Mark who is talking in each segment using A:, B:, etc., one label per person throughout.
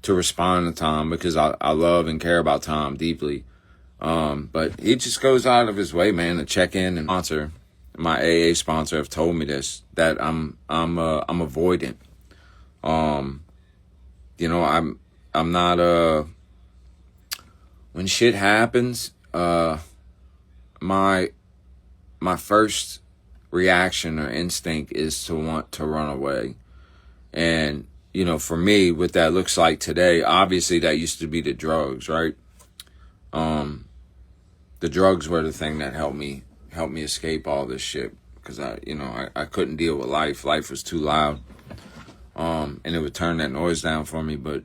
A: to respond to Tom because I love and care about Tom deeply. But he just goes out of his way, man, to check in and sponsor. My AA sponsor have told me this, that I'm avoidant. You know, I'm not, when shit happens, my first reaction or instinct is to want to run away. And, you know, for me, what that looks like today, obviously that used to be the drugs, right? The drugs were the thing that helped me escape all this shit, because I couldn't deal with life. Life was too loud. And it would turn that noise down for me. But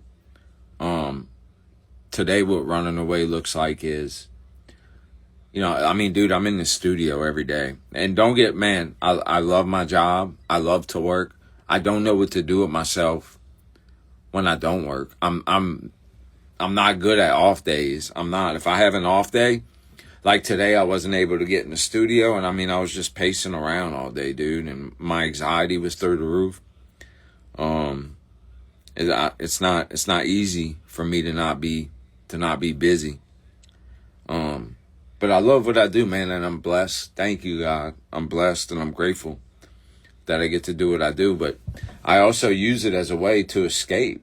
A: today what running away looks like is, you know, I mean, dude, I'm in the studio every day. And don't get, man, I love my job. I love to work. I don't know what to do with myself when I don't work. I'm not good at off days. I'm not. If I have an off day, like today, I wasn't able to get in the studio, and I mean, I was just pacing around all day, dude, and my anxiety was through the roof. It's not easy for me to not be busy. But I love what I do, man, and I'm blessed. Thank you, God. I'm blessed and I'm grateful that I get to do what I do. But I also use it as a way to escape.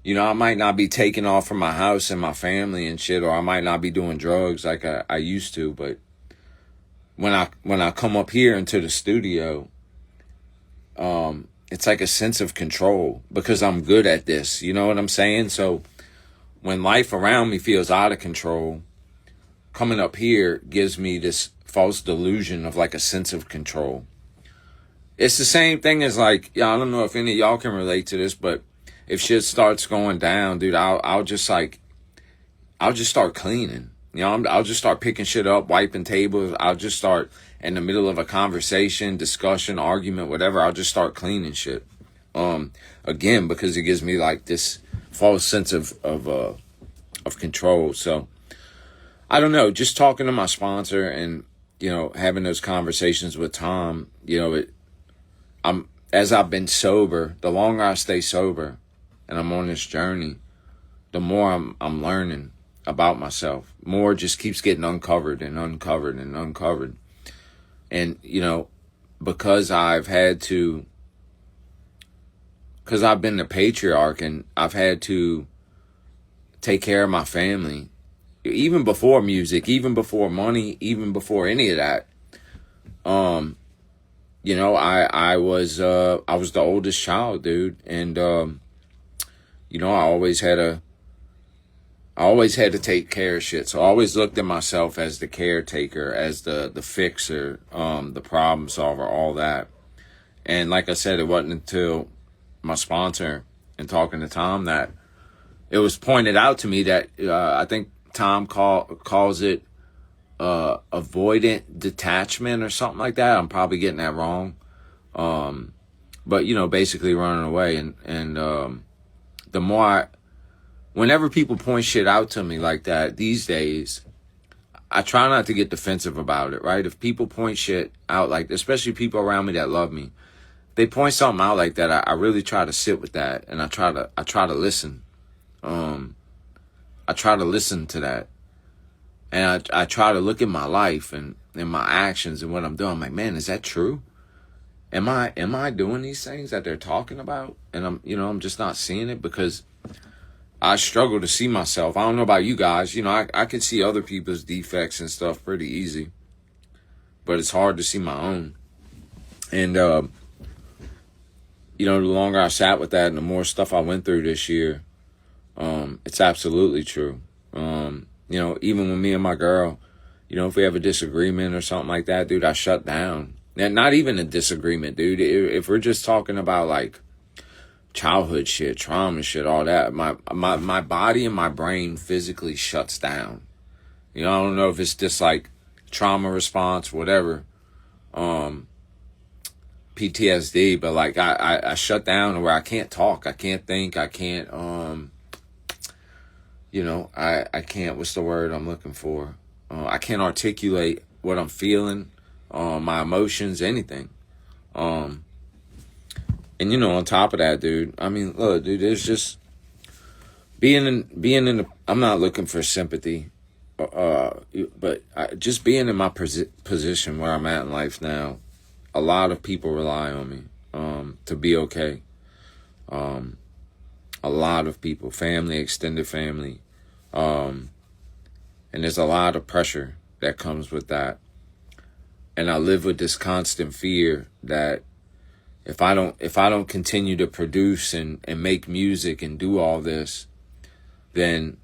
A: You know, I might not be taking off from my house and my family and shit, or I might not be doing drugs like I used to. But when I come up here into the studio, it's like a sense of control because I'm good at this. You know what I'm saying? So when life around me feels out of control, coming up here gives me this false delusion of like a sense of control. It's the same thing as like, yeah, I don't know if any of y'all can relate to this, but if shit starts going down, dude, I'll just start cleaning. You know, I'll just start picking shit up, wiping tables. I'll just start in the middle of a conversation, discussion, argument, whatever. I'll just start cleaning shit. Again, because it gives me like this false sense of control. So I don't know, just talking to my sponsor and, you know, having those conversations with Tom, you know, as I've been sober, the longer I stay sober and I'm on this journey, the more I'm learning about myself. More just keeps getting uncovered and uncovered and uncovered. And, you know, because I've been the patriarch and I've had to take care of my family, even before music, even before money, even before any of that. You know, I was the oldest child, dude. And, you know, I always had to take care of shit. So I always looked at myself as the caretaker, as the fixer, the problem solver, all that. And like I said, it wasn't until my sponsor and talking to Tom that it was pointed out to me that, I think Tom calls it, avoidant detachment or something like that. I'm probably getting that wrong. But you know, basically running away. And the more whenever people point shit out to me like that these days, I try not to get defensive about it, right? If people point shit out like, especially people around me that love me, they point something out like that, I really try to sit with that, and I try to listen. I try to listen to that. And I try to look at my life and my actions and what I'm doing. I'm like, man, is that true? Am I doing these things that they're talking about? And I'm just not seeing it, because I struggle to see myself. I don't know about you guys. You know, I can see other people's defects and stuff pretty easy, but it's hard to see my own. And, you know, the longer I sat with that and the more stuff I went through this year, it's absolutely true. You know, even with me and my girl, you know, if we have a disagreement or something like that, dude, I shut down. And not even a disagreement, dude. If we're just talking about like childhood shit, trauma shit, all that, my body and my brain physically shuts down. You know, I don't know if it's just like trauma response, whatever, PTSD, but like I shut down where I can't talk, I can't think, I can't, you know, I can't, what's the word I'm looking for? I can't articulate what I'm feeling, my emotions, anything. And, you know, on top of that, dude, I mean, look, dude, there's just, being in the, I'm not looking for sympathy, but just being in my position where I'm at in life now, a lot of people rely on me to be okay. A lot of people, family, extended family, and there's a lot of pressure that comes with that. And I live with this constant fear that if I don't continue to produce and make music and do all this, then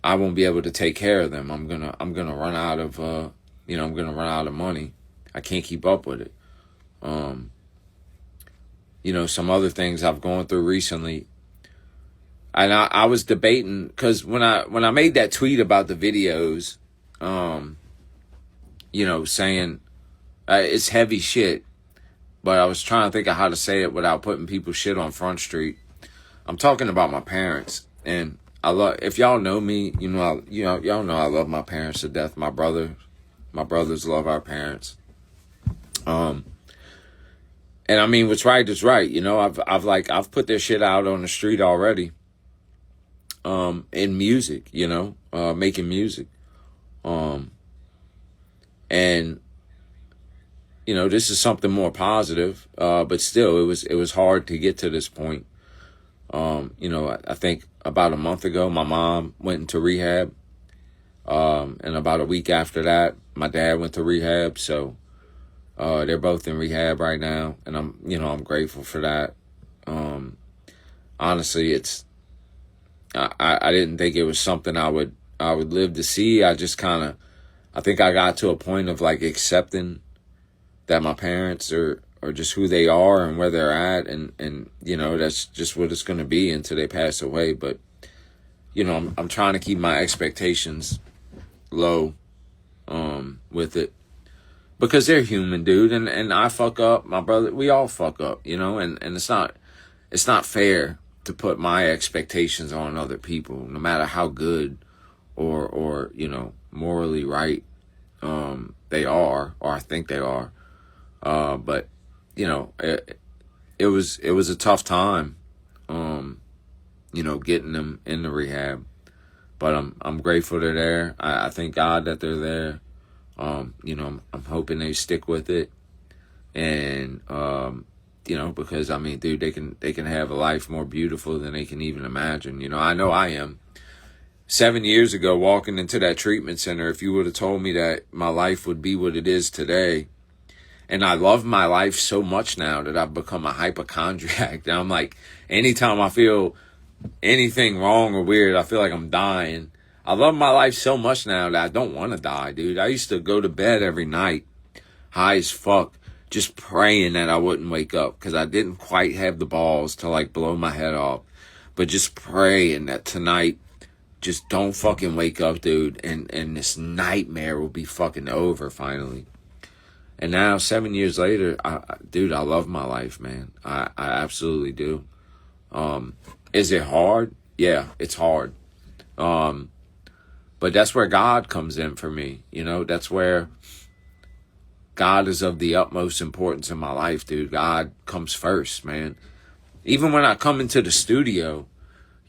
A: I won't be able to take care of them. I'm gonna run out of I'm gonna run out of money. I can't keep up with it. Some other things I've gone through recently. And I was debating, because when I made that tweet about the videos, saying it's heavy shit, but I was trying to think of how to say it without putting people's shit on Front Street. I'm talking about my parents, and if y'all know me, y'all know I love my parents to death. My brothers love our parents. And I mean, what's right is right. I've put their shit out on the street already. In music, making music. And this is something more positive. But still, it was hard to get to this point. I think about a month ago, my mom went into rehab. And about a week after that, my dad went to rehab. So, they're both in rehab right now. And I'm grateful for that. Honestly, I didn't think it was something I would live to see. I think I got to a point of like accepting that my parents are just who they are and where they're at, and that's just what it's going to be until they pass away. But I'm trying to keep my expectations low with it, because they're human, dude, and I fuck up, my brother, we all fuck up, and it's not fair to put my expectations on other people, no matter how good or morally right they are, or I think they are. But it was a tough time, getting them into rehab. But I'm grateful they're there. I thank God that they're there. I'm hoping they stick with it, and because I mean, dude, they can have a life more beautiful than they can even imagine. I know I am. 7 years ago, walking into that treatment center, if you would have told me that my life would be what it is today, and I love my life so much now that I've become a hypochondriac. Now I'm like, anytime I feel anything wrong or weird, I feel like I'm dying. I love my life so much now that I don't want to die, dude. I used to go to bed every night, high as fuck, just praying that I wouldn't wake up, because I didn't quite have the balls to like blow my head off, but just praying that tonight, just don't fucking wake up, dude, and this nightmare will be fucking over finally. And now 7 years later, dude, I love my life, man. I absolutely do. Is it hard? Yeah, it's hard. But that's where God comes in for me. That's where God is of the utmost importance in my life, dude. God comes first, man. Even when I come into the studio,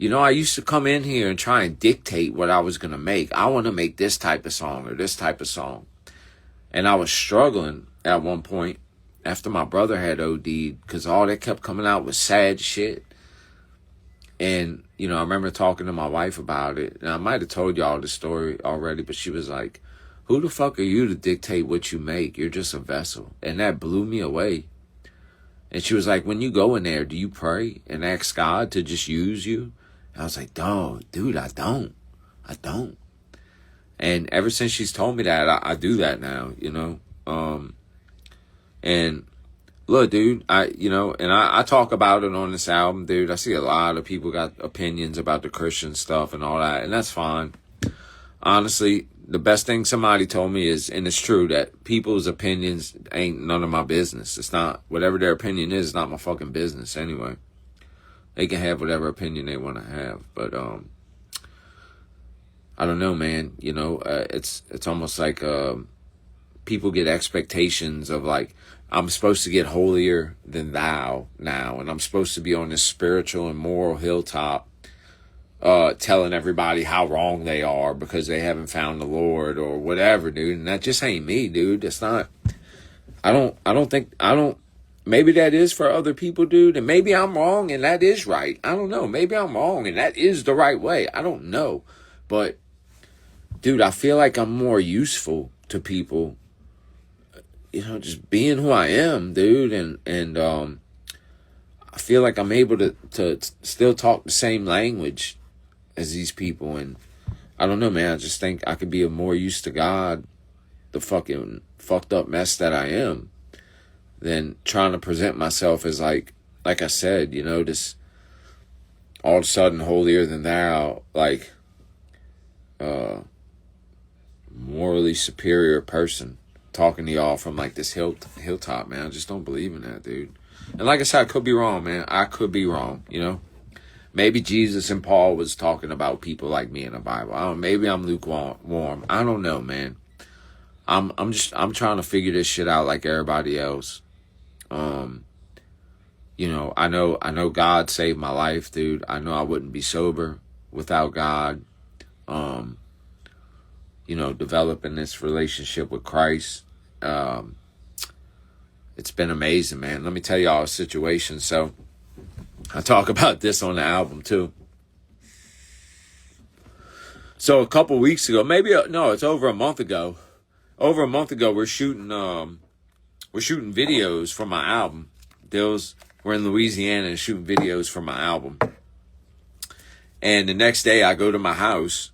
A: I used to come in here and try and dictate what I was going to make. I want to make this type of song or this type of song. And I was struggling at one point after my brother had OD'd, because all that kept coming out was sad shit. And, I remember talking to my wife about it. And I might have told y'all the story already, but she was like, who the fuck are you to dictate what you make? You're just a vessel. And that blew me away. And she was like, when you go in there, do you pray and ask God to just use you? And I was like, dude, I don't. And ever since she's told me that, I do that now, and look, dude, I talk about it on this album, dude. I see a lot of people got opinions about the Christian stuff and all that, and that's fine. Honestly, the best thing somebody told me is, and it's true, that people's opinions ain't none of my business. It's not, whatever their opinion is, it's not my fucking business anyway. They can have whatever opinion they want to have, but I don't know, man. It's almost like people get expectations of like, I'm supposed to get holier than thou now, and I'm supposed to be on this spiritual and moral hilltop telling everybody how wrong they are because they haven't found the Lord or whatever, dude. And that just ain't me, dude. That's not, I don't think, maybe that is for other people, dude. And maybe I'm wrong and that is right. I don't know. Maybe I'm wrong and that is the right way. I don't know. But, dude, I feel like I'm more useful to people, just being who I am, dude. And I feel like I'm able to still talk the same language as these people. And I don't know, man. I just think I could be of more use to God, the fucking fucked up mess that I am, than trying to present myself as like I said, this all of a sudden holier than thou, like morally superior person talking to y'all from like this hilltop, man. I just don't believe in that, dude. And like I said, I could be wrong, man. I could be wrong, Maybe Jesus and Paul was talking about people like me in the Bible. I don't know, maybe I'm lukewarm. I don't know, man. I'm trying to figure this shit out like everybody else. I know God saved my life, dude. I know I wouldn't be sober without God. Developing this relationship with Christ. It's been amazing, man. Let me tell y'all a situation. So I talk about this on the album too. So a couple weeks ago, it's over a month ago. Over a month ago, we're shooting videos for my album. We're in Louisiana and shooting videos for my album. And the next day I go to my house,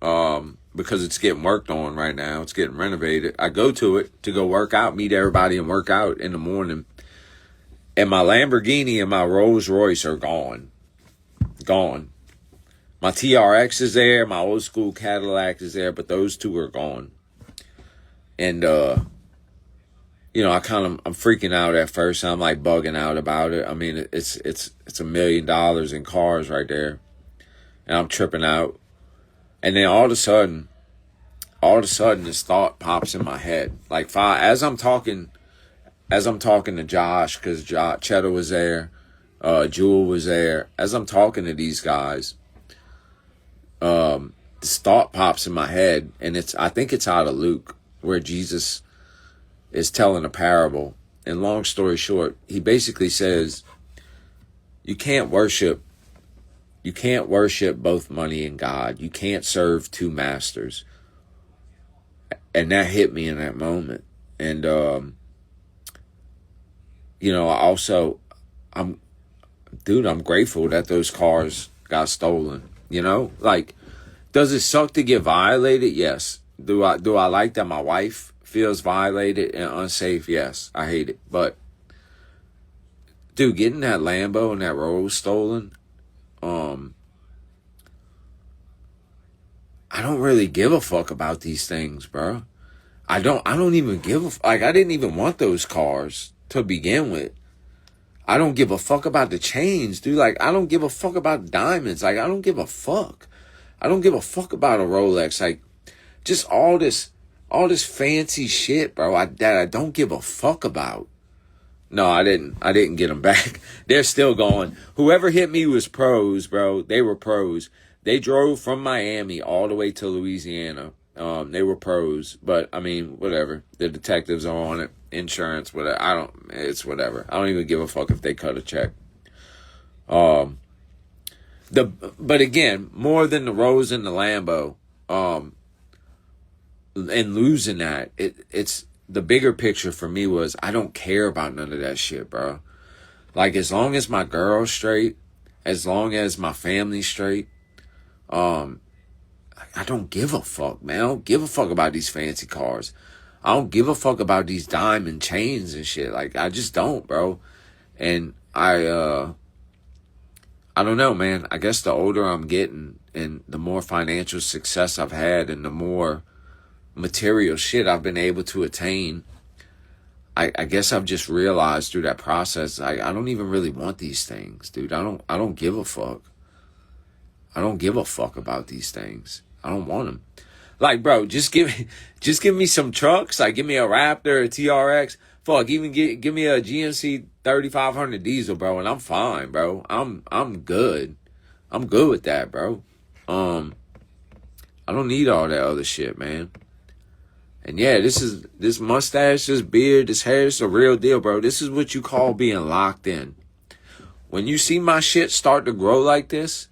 A: because it's getting worked on right now. It's getting renovated. I go to it to go work out, meet everybody and work out in the morning. And my Lamborghini and my Rolls Royce are gone. Gone. My TRX is there. My old school Cadillac is there, but those two are gone. And, I'm freaking out at first. I'm like bugging out about it. I mean, it's $1 million in cars right there. And I'm tripping out. And then all of a sudden, this thought pops in my head. Like as I'm talking to Josh, because Cheddar was there, Jewel was there. As I'm talking to these guys, this thought pops in my head, and I think it's out of Luke, where Jesus is telling a parable. And long story short, he basically says, you can't worship both money and God. You can't serve two masters. And that hit me in that moment. And, I'm grateful that those cars got stolen. Does it suck to get violated? Yes. Do I like that my wife feels violated and unsafe? Yes. I hate it. But, dude, getting that Lambo and that Rolls stolen, I don't really give a fuck about these things, bro. I don't even give I didn't even want those cars to begin with. I don't give a fuck about the chains, dude. I don't give a fuck about diamonds. I don't give a fuck. I don't give a fuck about a Rolex. Just all this fancy shit, bro, that I don't give a fuck about. No, I didn't get them back. They're still going. Whoever hit me was pros, bro. They were pros. They drove from Miami all the way to Louisiana. They were pros, but I mean, whatever. The detectives are on it. Insurance, whatever. It's whatever. I don't even give a fuck if they cut a check. But again, more than the Rose and the Lambo, and losing that, it's the bigger picture for me was I don't care about none of that shit, bro. As long as my girl's straight, as long as my family's straight, I don't give a fuck, man. I don't give a fuck about these fancy cars. I don't give a fuck about these diamond chains and shit. I just don't, bro. And I don't know, man. I guess the older I'm getting and the more financial success I've had and the more material shit I've been able to attain, I guess I've just realized through that process, I don't even really want these things, dude. I don't give a fuck. I don't give a fuck about these things. I don't want them. Bro, just give me some trucks. Give me a Raptor, a TRX. Fuck, even give me a GMC 3500 diesel, bro, and I'm fine, bro. I'm good. I'm good with that, bro. I don't need all that other shit, man. And yeah, this mustache, this beard, this hair, it's a real deal, bro. This is what you call being locked in. When you see my shit start to grow like this,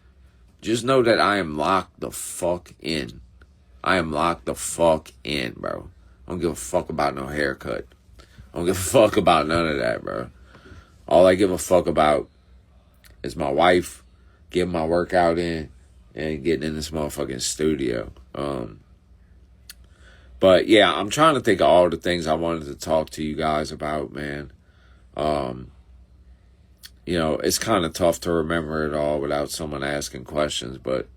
A: just know that I am locked the fuck in. I am locked the fuck in, bro. I don't give a fuck about no haircut. I don't give a fuck about none of that, bro. All I give a fuck about is my wife, getting my workout in, and getting in this motherfucking studio. But yeah, I'm trying to think of all the things I wanted to talk to you guys about, man. You know, it's kind of tough to remember it all without someone asking questions, but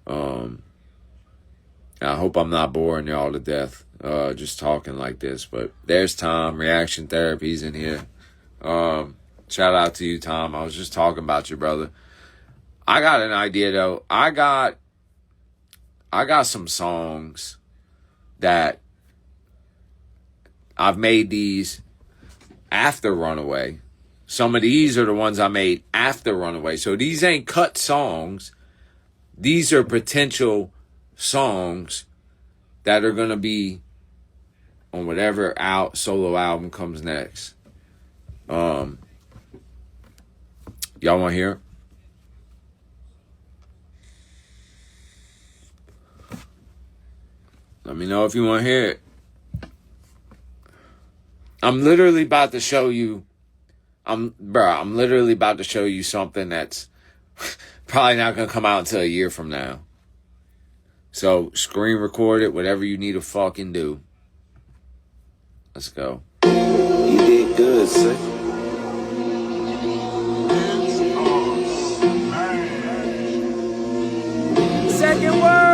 A: I hope I'm not boring y'all to death just talking like this. But there's Tom, Reaction Therapy's in here. Shout out to you, Tom. I was just talking about you, brother. I got an idea, though. I got some songs that I've made these after Runaway. Some of these are the ones I made after Runaway. So these ain't cut songs. These are potential songs that are going to be on whatever solo album comes next. Y'all want to hear it? Let me know if you want to hear it. I'm literally about to show you. I'm literally about to show you something that's probably not going to come out until a year from now. So screen record it, whatever you need to fucking do. Let's go.
B: You did good, sir.
A: Second word.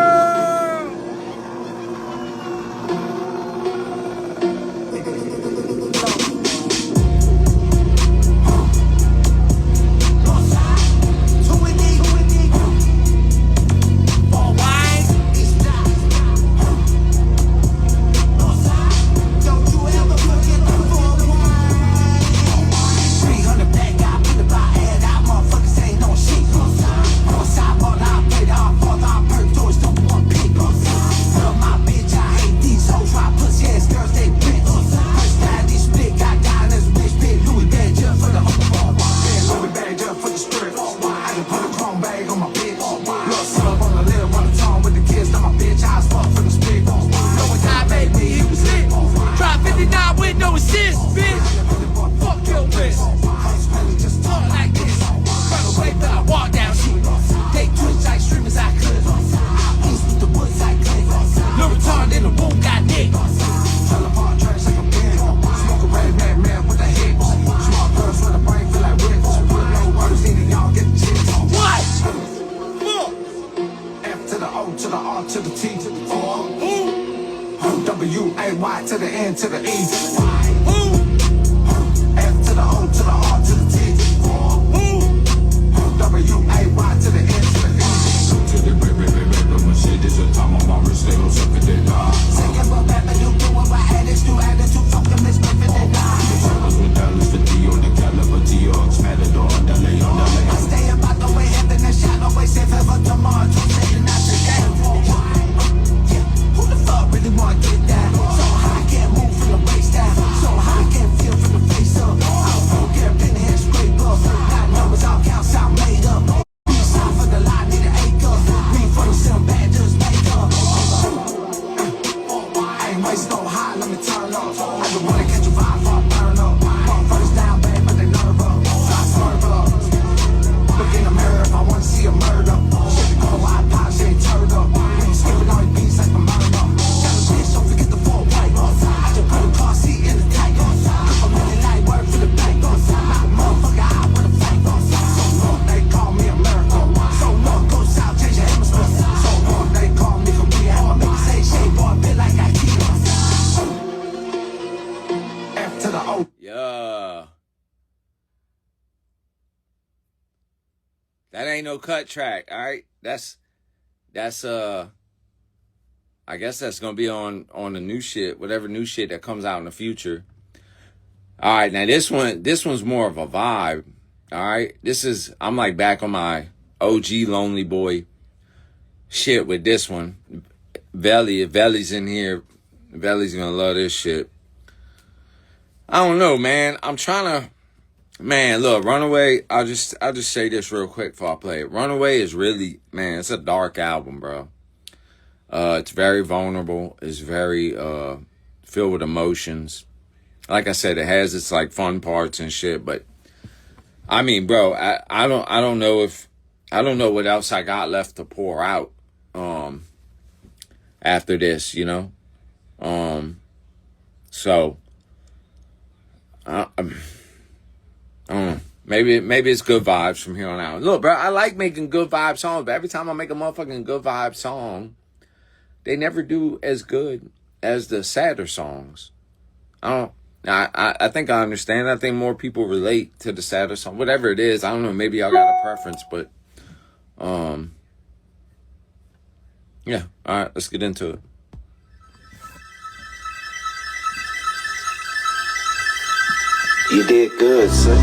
B: W-A-Y to the N to the E. F to the O to the R to the T. W-A-Y to the N to the E. To the baby, my shit is a time on my wrist, they don't suck it, they die. Second, but baby, you do what addicts do, attitude, fucking misfit, they die. Fellas with dollars for T on the caliber, T-Ox, Matador, underlay, underlay. I stay about the way heaven and shot, always safe, ever tomorrow, to say the not today. Who the fuck really wanna get that? So high, can't move from the waist down. So high, can't feel from the face up. I don't care, pin the head scrape up. Not numbers, all counts, out made up. Side for the line, need an acre. Me for the sim, bad just make up. I ain't waste no high, let me turn up. I just wanna catch a vibe, for burn up. Motherfuckers down, babe, but they nervous. So I swerve up. Look in the mirror if I wanna see a murder. Shit, the girl, I pop, she ain't turned up. Skipping all these beats like a murder. Don't forget the full white. I just put a car seat in the tank. Couple million night work for the bank. Not a motherfucker out with a flank. So long they call me America. So long go south, change your hemisphere. So long they call me Korea. I'ma make you say shade boy, bit like I keep. F to the O.
A: Yeah. That ain't no cut track, all right? That's I guess that's gonna be on the new shit, whatever new shit that comes out in the future. All right, now this one's more of a vibe. All right, I'm like back on my OG Lonely Boy shit with this one. Velly, if Velly's in here, Velly's gonna love this shit. I don't know, man. I'm trying to, man, look, Runaway, I'll just say this real quick before I play it. Runaway is really, man, it's a dark album, bro. It's very vulnerable. It's very filled with emotions. Like I said, it has its like fun parts and shit, but I mean, bro, I don't know what else I got left to pour out after this, you know? So I don't know. Maybe it's good vibes from here on out. Look, bro, I like making good vibe songs, but every time I make a motherfucking good vibe song, they never do as good as the sadder songs. I think I understand. I think more people relate to the sadder song. Whatever it is, I don't know. Maybe y'all got a preference, but yeah. All right, let's get into it.
C: You did good, son.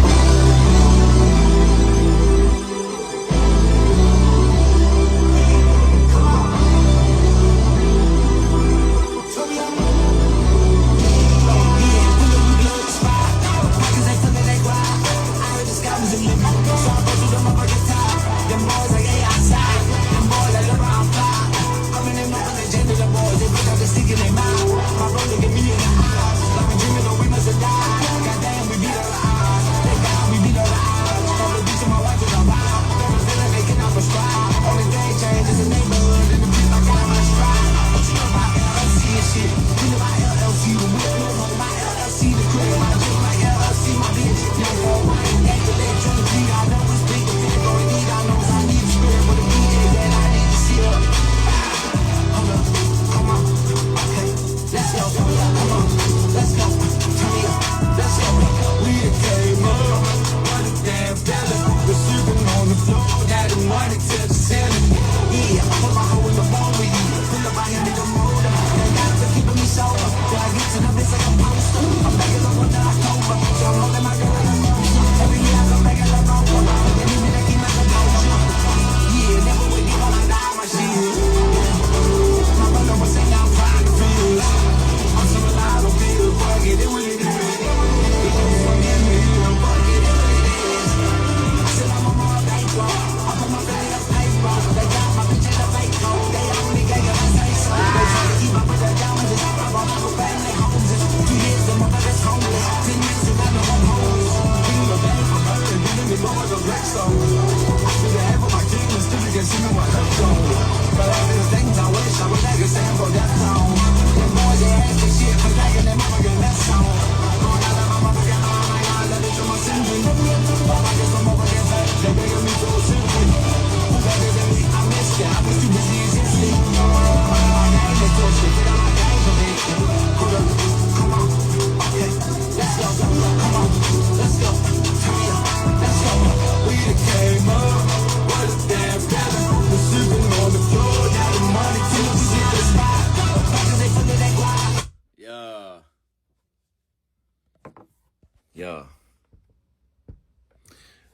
A: Yeah.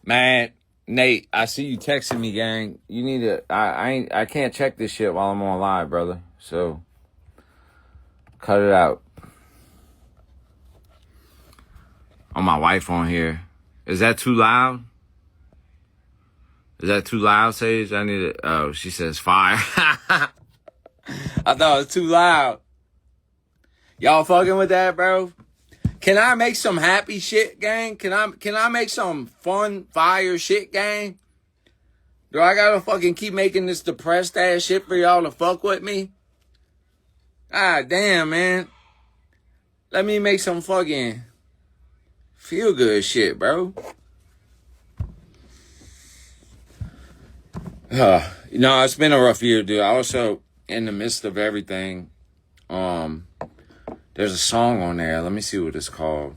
A: Man, Nate, I see you texting me, gang. You need to. I can't check this shit while I'm on live, brother. So cut it out. Oh, my wife on here. Is that too loud? Is that too loud, Sage? I need it. Oh, she says fire. I thought it was too loud. Y'all fucking with that, bro? Can I make some happy shit, gang? Can I make some fun, fire shit, gang? Do I gotta fucking keep making this depressed ass shit for y'all to fuck with me? God damn, man. Let me make some fucking feel good shit, bro. No, it's been a rough year, dude. I also, in the midst of everything, there's a song on there. Let me see what it's called.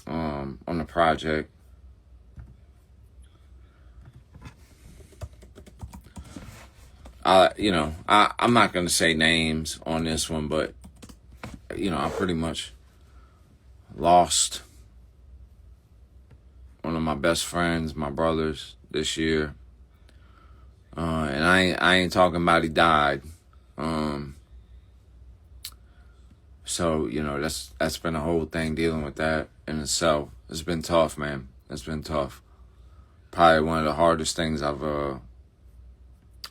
A: On the project. I'm not gonna say names on this one, but I pretty much lost one of my best friends, my brothers, this year. And I ain't talking about he died. So, you know, that's been a whole thing dealing with that in itself. It's been tough, man. It's been tough. Probably one of the hardest things I've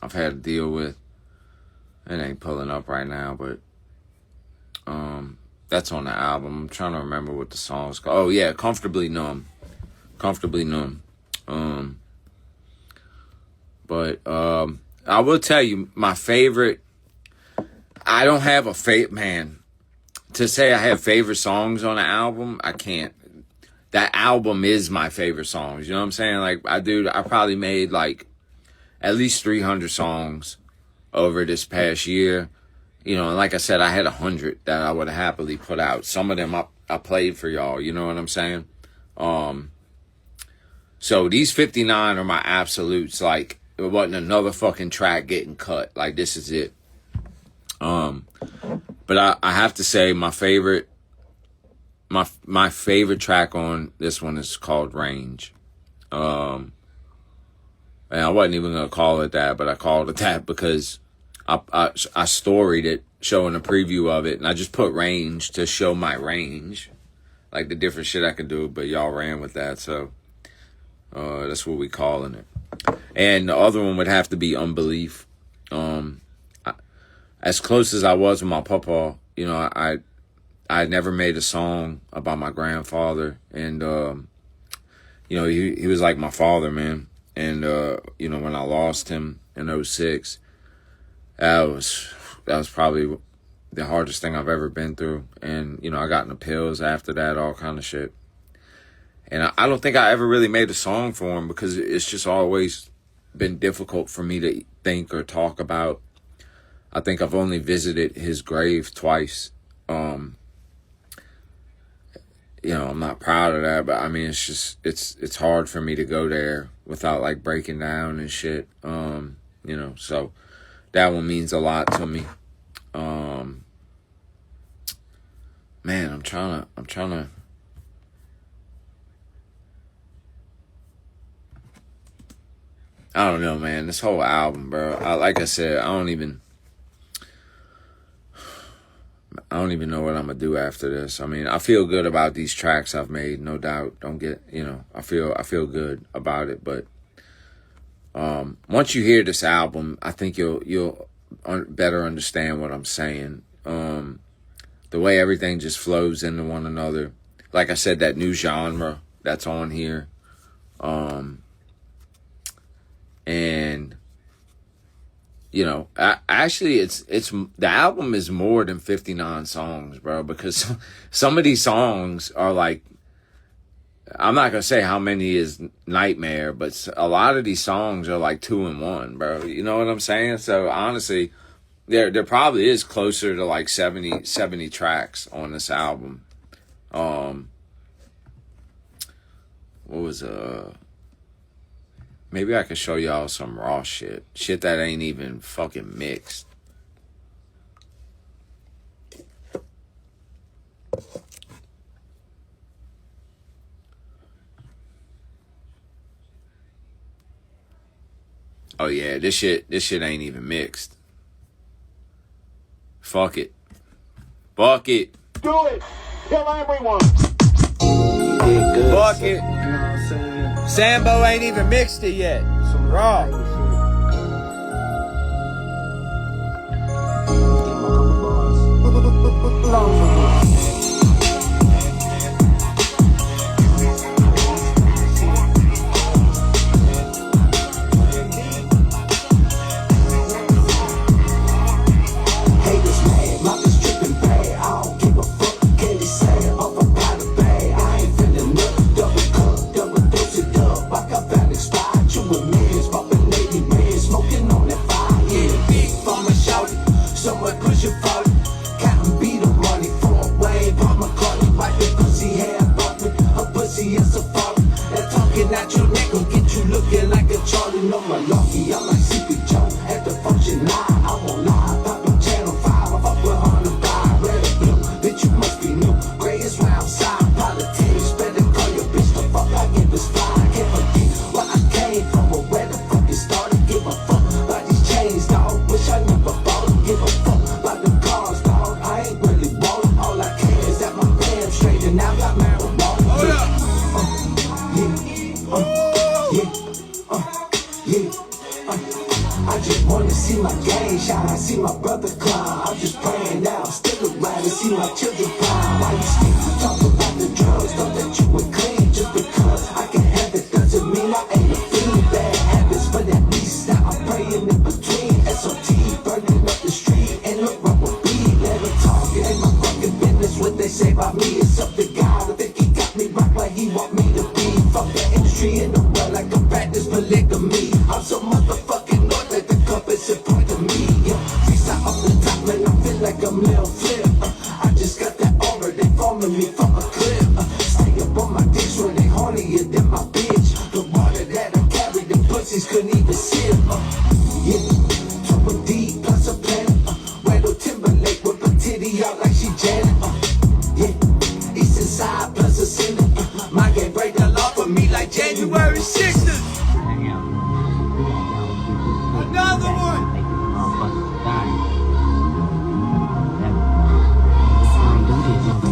A: had to deal with. It ain't pulling up right now, but that's on the album. I'm trying to remember what the song's called. Oh yeah, Comfortably Numb. Comfortably Numb. But I will tell you, my favorite, I don't have a favorite, man. To say I have favorite songs on the album, I can't. That album is my favorite songs. You know what I'm saying? Like, I probably made like at least 300 songs over this past year. You know, and like I said, I had 100 that I would happily put out. Some of them I played for y'all. You know what I'm saying? So these 59 are my absolutes. Like, it wasn't another fucking track getting cut. Like, this is it. But I have to say my favorite track on this one is called Range. And I wasn't even gonna call it that, but I called it that because I storied it, showing a preview of it, and I just put range to show my range, like the different shit I could do, but y'all ran with that, so that's what we calling it. And the other one would have to be Unbelief. As close as I was with my papa, you know, I never made a song about my grandfather, and you know, he was like my father, man. And you know, when I lost him in 2006, that was probably the hardest thing I've ever been through. And you know, I got in the pills after that, all kind of shit. And I don't think I ever really made a song for him because it's just always been difficult for me to think or talk about. I think I've only visited his grave twice. You know, I'm not proud of that, but I mean, it's just, it's hard for me to go there without like breaking down and shit. You know, so that one means a lot to me. Man, I'm trying to, I don't know, man, this whole album, bro. Like I said, I don't even know what I'm gonna do after this. I mean, I feel good about these tracks I've made, no doubt. Don't get, you know, I feel good about it. But once you hear this album, I think you'll better understand what I'm saying. The way everything just flows into one another. Like I said, that new genre that's on here, and you know, actually, it's the album is more than 59 songs, bro. Because some of these songs are like, I'm not gonna say how many is Nightmare, but a lot of these songs are like 2 in 1, bro. You know what I'm saying? So honestly, there probably is closer to like 70 tracks on this album. What was maybe I could show y'all some raw shit. Shit that ain't even fucking mixed. Oh yeah, this shit ain't even mixed. Fuck it. Fuck it.
D: Do it! Kill everyone!
C: You did good.
A: Fuck
C: son.
A: it.
D: You know what I'm saying?
A: Sambo ain't even mixed it yet.
D: Some
A: Raw.
D: Give him a couple bars.
B: Haters mad, mothers tripping bad. I don't give a fuck. Candy sad, off a powder bag. I ain't feeling nothing. Double cup, double dose it up. I got that expired. You a millions, popping 80 red, smoking on that fire. Yeah, big farmer shouted. Someone push it forward. Counting beat the money for a wave. Pop my cardi, wipe the pussy hair, bought me a pussy and safari. That talking at your neck will get you looking like a Charlie. No malarkey, I'm like Sleepy Joe at the function line. I won't lie, pop on channel 5. I fuck with on the vibe, red or blue. Bitch, you must be new. Gray is right outside politics. Better call your bitch the fuck I give this fly. Can't forget where I came from or where the fuck it started. Give a fuck just wanna see my gang shine, see my brother climb. I'm just praying now, still around to see my children climb. Why you still talk about the drugs? Thought that you were clean. Just because I can have it doesn't mean I ain't a fiend. Bad habits, but at least now I'm praying in between. SOT burning up the street and look what will be. Let her talk, it ain't my fucking business what they say about me. It's up to God. I think he got me right where he want me to be. Fuck the industry in the world like a practice polygamy. I'm so motherfucking north that the compass should point to me. Yeah, freestyle off the top, man, I feel like I'm Lil Flip. I just got that aura, they forming me from a clip. Stay up on my dicks when they hornier than my bitch. The water that I carry, the pussies couldn't even sip. Yeah, triple D plus a planet. Randall Timberlake with a titty out like she Janet. Yeah, East and Side plus a sinner. My game break the law for me like January 6th. Another one.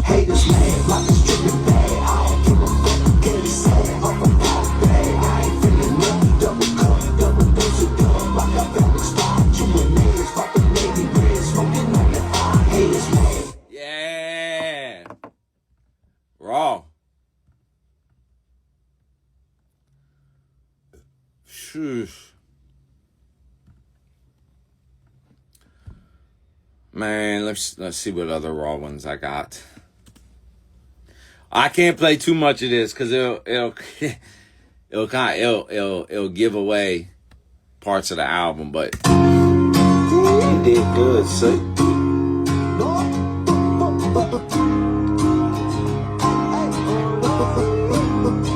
B: Haters mad, like it's dripping bad. I don't give a fuck, get it sad. I'm a hot bag, I ain't feeling nothing. Double cup, double dose of dub. Like I've been expired. You and niggas, poppin' lady bread, smoking on the eye. Haters mad.
A: Yeah. Raw. Sheesh. Man, let's see what other raw ones I got. I can't play too much of this because it'll give away parts of the album, but
C: You did good, son.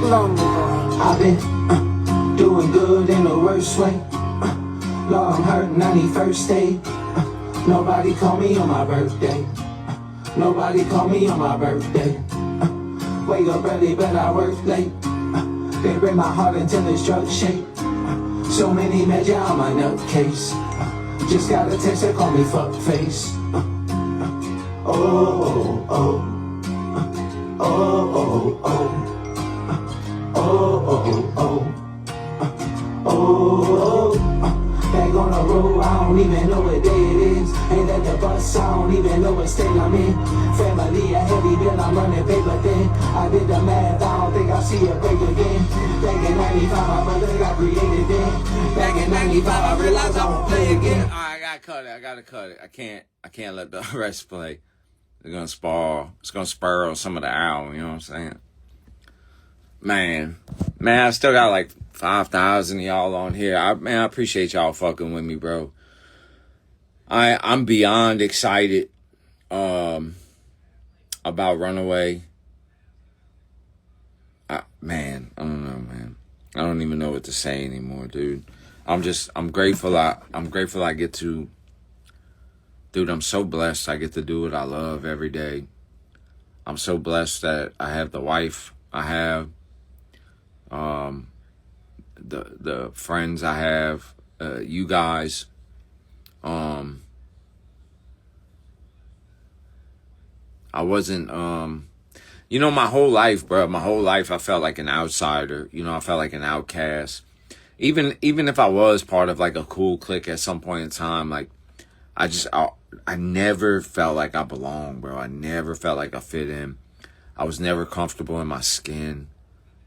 E: Lonely boy.
B: I've been doing good in the worst way. Long hurt 91st day. Nobody call me on my birthday. Nobody call me on my birthday. Wake up early, but I work late. They break my heart until it's drug shape. So many measure on my nutcase. Just got a text that call me fuckface. Oh, oh, oh. Oh, oh, oh. Oh, oh, oh. Oh, oh. Back on the road, I don't even know what day it is. Ain't at the bus, I don't even know what state I'm in. Family, a heavy bill, I'm running paper thin. I did the math, I don't think I'll see a break again. Back in 95, my brother got created then. Back in 95, I realized I won't play again.
A: all right, I gotta cut it. I can't let the rest play. It's gonna spur on some of the album, you know what I'm saying? Man, I still got like 5,000 of y'all on here. I appreciate y'all fucking with me, bro. I'm beyond excited about Runaway. I don't know, man. I don't even know what to say anymore, dude. I'm grateful I get to, dude, I'm so blessed I get to do what I love every day. I'm so blessed that I have the wife I have, the friends I have, you guys. I wasn't, my whole life, bro, I felt like an outsider. I felt like an outcast. Even if I was part of like a cool clique at some point in time, like I never felt like I belonged, bro. I never felt like I fit in. I was never comfortable in my skin.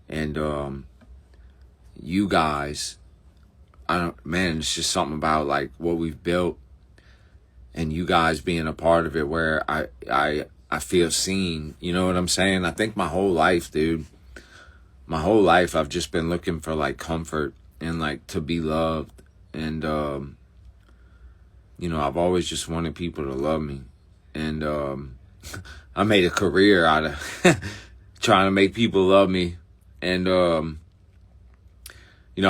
A: And you guys, it's just something about like what we've built and you guys being a part of it where I feel seen. You know what I'm saying? I think my whole life, dude, I've just been looking for like comfort and like to be loved. And, I've always just wanted people to love me. And I made a career out of trying to make people love me. And, I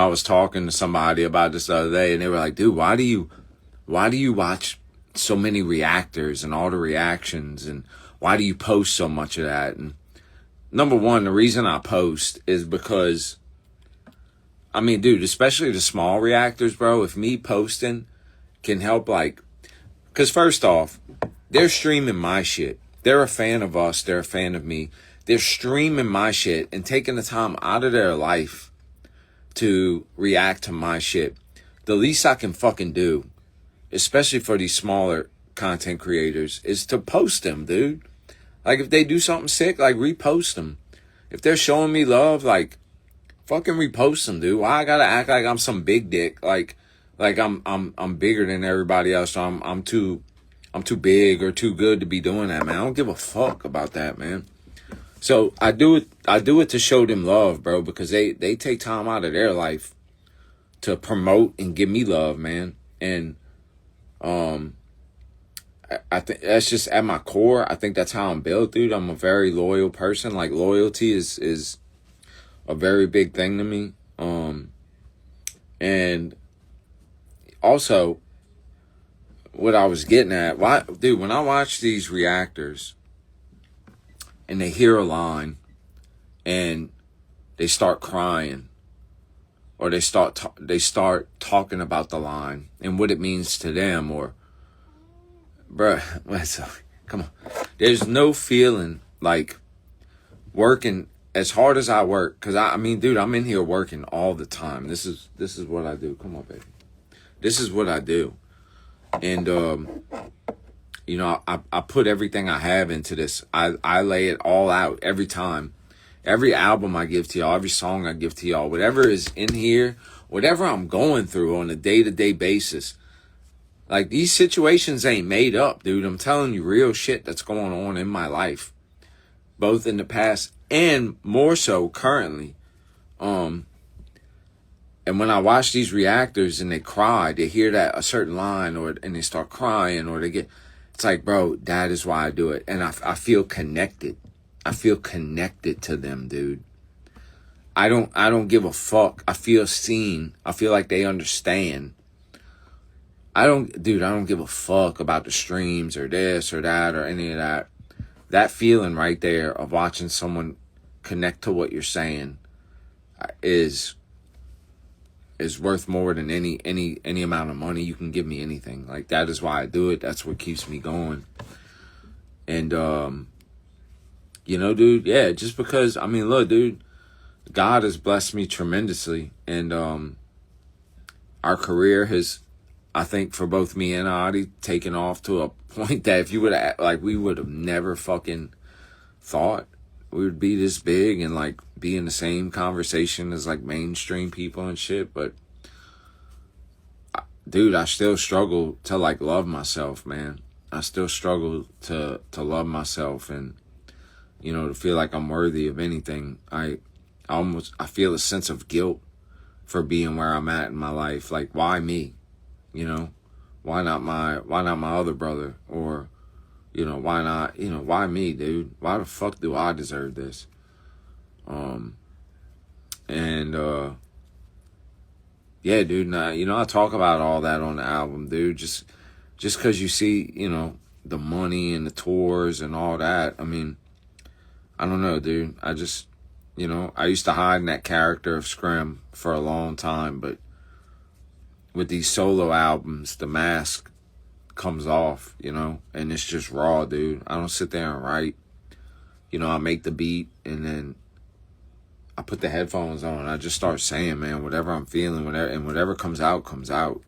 A: was talking to somebody about this the other day and they were like, dude, why do you watch so many reactors and all the reactions and why do you post so much of that? And number one, the reason I post is because, dude, especially the small reactors, bro, if me posting can help, like, because first off, they're streaming my shit. They're a fan of us. They're a fan of me. They're streaming my shit and taking the time out of their life to react to my shit, the least I can fucking do, especially for these smaller content creators, is to post them, dude. Like, if they do something sick, like, repost them. If they're showing me love, like, fucking repost them, dude. Why I gotta act like I'm some big dick? Like I'm bigger than everybody else, so I'm too big or too good to be doing that, man. I don't give a fuck about that, man. So I do it to show them love, bro, because they take time out of their life to promote and give me love, man. And I think that's just at my core. I think that's how I'm built, dude. I'm a very loyal person. Like, loyalty is a very big thing to me. And also, what I was getting at, dude, when I watch these reactors and they hear a line and they start crying, or they start talking about the line and what it means to them, or, bruh, come on. There's no feeling like working as hard as I work, because I mean, dude, I'm in here working all the time. This is what I do. Come on, baby. This is what I do. And, you know, I put everything I have into this. I lay it all out every time. Every album I give to y'all, every song I give to y'all, whatever is in here, whatever I'm going through on a day-to-day basis. Like, these situations ain't made up, dude. I'm telling you real shit that's going on in my life, both in the past and more so currently. And when I watch these reactors and they cry, they hear that a certain line, and they start crying, or they get, it's like, bro, that is why I do it. And I feel connected. I feel connected to them, dude. I don't give a fuck. I feel seen. I feel like they understand. I don't give a fuck about the streams or this or that or any of that. That feeling right there of watching someone connect to what you're saying is worth more than any amount of money you can give me. Anything. Like, that is why I do it. That's what keeps me going. And you know, dude, yeah, just because, I mean, look, dude, God has blessed me tremendously, and our career has, I think, for both me and Adi, taken off to a point that if you would have, like, we would have never fucking thought we would be this big and, like, be in the same conversation as, like, mainstream people and shit. But, dude, I still struggle to, like, love myself, man. I still struggle to love myself, and, you know, to feel like I'm worthy of anything. I feel a sense of guilt for being where I'm at in my life. Like, why me? You know, why not my other brother? Or, you know, why me, dude? Why the fuck do I deserve this? Yeah, dude, nah, you know, I talk about all that on the album, dude. Just because you see, you know, the money and the tours and all that. I mean, I don't know, dude. I just, you know, I used to hide in that character of Scrim for a long time, but with these solo albums, the mask comes off, you know, and it's just raw, dude. I don't sit there and write. You know, I make the beat, and then I put the headphones on, and I just start saying, man, whatever I'm feeling, whatever comes out, comes out.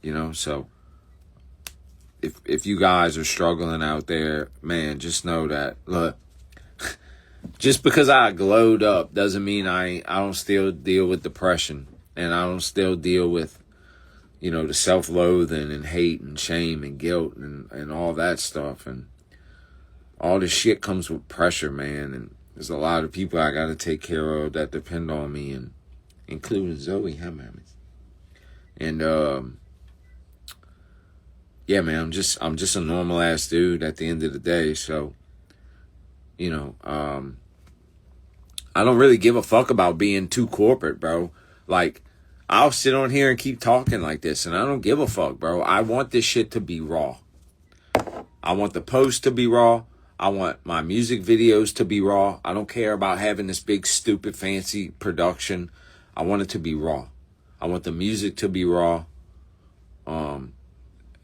A: You know, so if you guys are struggling out there, man, just know that, look, just because I glowed up doesn't mean I don't still deal with depression, and I don't still deal with, you know, the self-loathing and hate and shame and guilt and all that stuff. And all this shit comes with pressure, man. And there's a lot of people I got to take care of that depend on me, and including Zoe. Hi, mammy. And, yeah, man, I'm just a normal ass dude at the end of the day. So, you know, I don't really give a fuck about being too corporate, bro. Like, I'll sit on here and keep talking like this, and I don't give a fuck, bro. I want this shit to be raw. I want the post to be raw. I want my music videos to be raw. I don't care about having this big, stupid, fancy production. I want it to be raw. I want the music to be raw.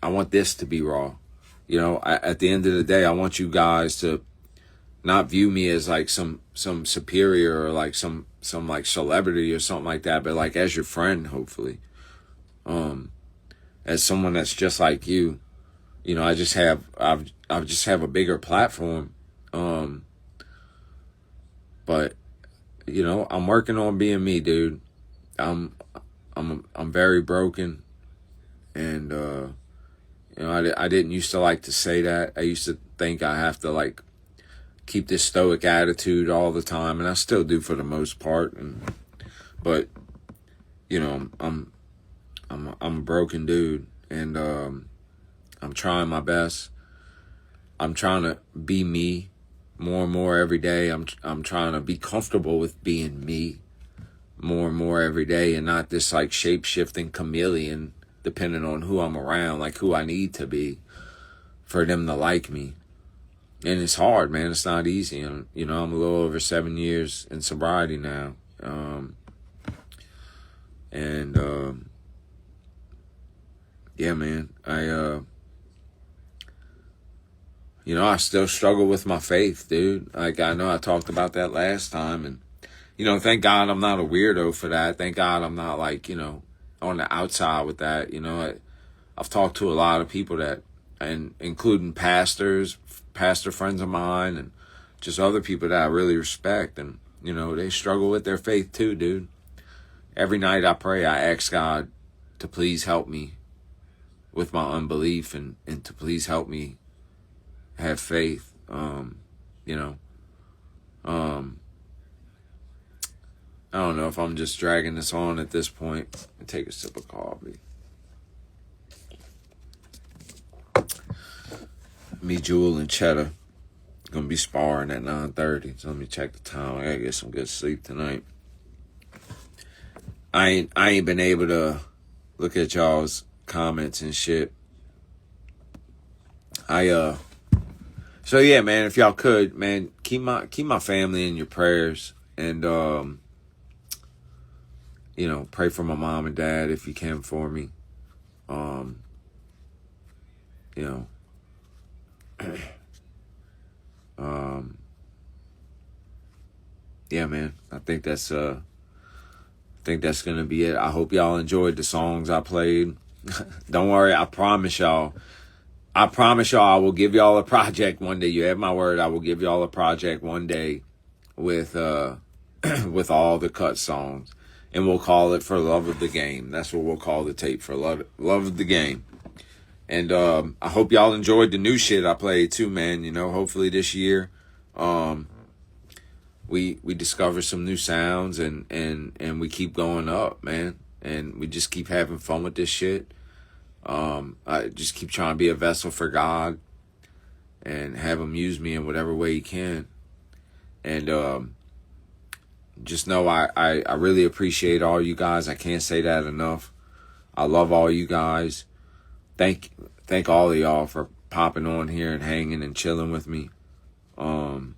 A: I want this to be raw. You know, at the end of the day, I want you guys to not view me as like some superior or like some like celebrity or something like that, but like as your friend, hopefully. As someone that's just like you, you know, I just have a bigger platform. But you know, I'm working on being me, dude. I'm very broken, and you know, I didn't used to like to say that. I used to think I have to like keep this stoic attitude all the time, and I still do for the most part. But you know, I'm a broken dude, and I'm trying my best. I'm trying to be me more and more every day. I'm trying to be comfortable with being me more and more every day, and not this like shape-shifting chameleon depending on who I'm around, like who I need to be for them to like me. And it's hard, man. It's not easy. And, you know, I'm a little over 7 years in sobriety now. Yeah, man, you know, I still struggle with my faith, dude. Like, I know I talked about that last time, and, you know, thank God I'm not a weirdo for that. Thank God I'm not like, you know, on the outside with that. You know, I've talked to a lot of people that, and including pastor friends of mine, and just other people that I really respect, and, you know, they struggle with their faith too, dude. Every night I pray, I ask God to please help me with my unbelief, and to please help me have faith. You know, I don't know if I'm just dragging this on at this point. Let me take a sip of coffee. Me, Jewel, and Cheddar gonna be sparring at 9:30. So let me check the time. I gotta get some good sleep tonight. I ain't been able to look at y'all's comments and shit. So yeah, man, if y'all could, man, keep my family in your prayers, and you know, pray for my mom and dad if you can for me. You know, yeah, man, I think that's gonna be it. I hope y'all enjoyed the songs I played. Don't worry, I promise y'all I will give y'all a project one day. You have my word, I will give y'all a project one day with with all the cut songs, and we'll call it For Love of the Game. That's what we'll call the tape, For Love of the Game. And I hope y'all enjoyed the new shit I played too, man. You know, hopefully this year we discover some new sounds, and we keep going up, man. And we just keep having fun with this shit. I just keep trying to be a vessel for God and have him use me in whatever way he can. And just know I really appreciate all you guys. I can't say that enough. I love all you guys. Thank all of y'all for popping on here and hanging and chilling with me. I'm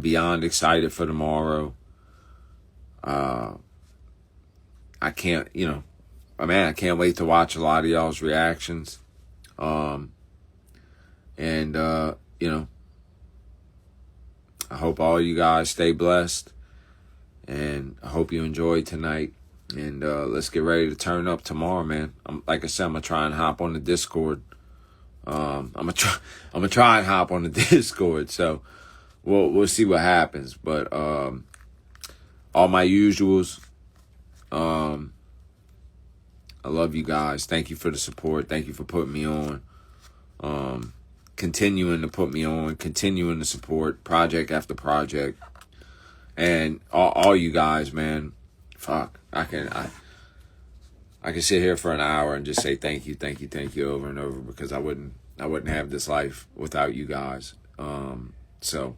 A: beyond excited for tomorrow. I can't, you know, man, I can't wait to watch a lot of y'all's reactions. You know, I hope all you guys stay blessed, and I hope you enjoyed tonight. And let's get ready to turn up tomorrow, man. Like I said, I'm gonna try and hop on the Discord. I'm gonna try and hop on the Discord. So we'll see what happens. But all my usuals. I love you guys. Thank you for the support. Thank you for putting me on. Continuing to put me on. Continuing to support project after project. And all you guys, man. Fuck. I can sit here for an hour and just say thank you over and over, because I wouldn't have this life without you guys. So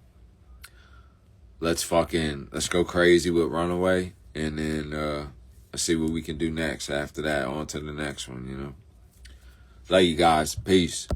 A: let's go crazy with Runaway, and then let's see what we can do next. After that, on to the next one, you know. Love you guys. Peace.